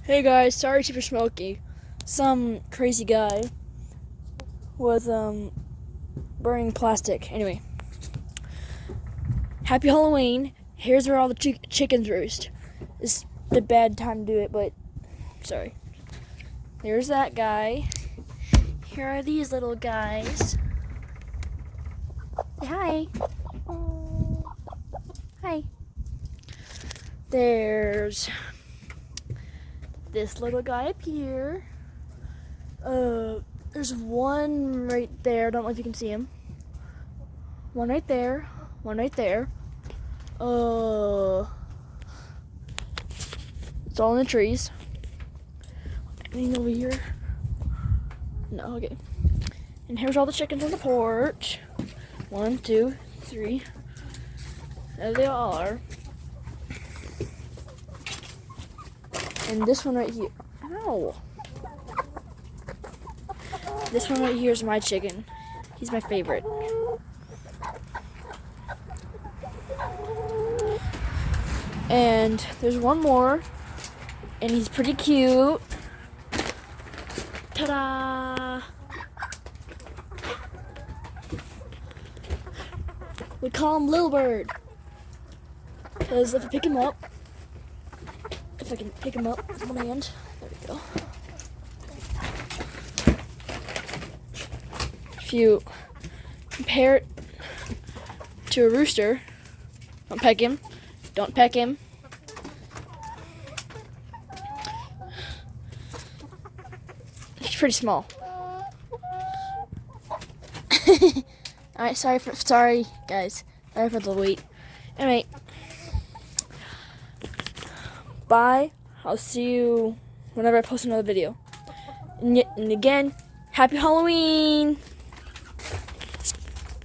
Hey guys, sorry for Smokey. Some crazy guy was burning plastic. Anyway, happy Halloween. Here's where all the chickens roost. It's the bad time to do it, but sorry. There's that guy. Here are these little guys. Say hi. Hi. There's this little guy up here. There's one right there. I don't know if you can see him. One right there. One right there. It's all in the trees. Anything over here? No, okay. And here's all the chickens on the porch. 1, 2, 3. There they all are. And this one right here. Ow! This one right here is my chicken. He's my favorite. And there's one more. And he's pretty cute. Ta-da! We call him Little Bird. Because if I pick him up, if I can pick him up with one hand, there we go. If you compare it to a rooster, don't peck him. Don't peck him. He's pretty small. Alright, sorry guys. Sorry for the wait. Anyway, bye. I'll see you whenever I post another video. And again, happy Halloween!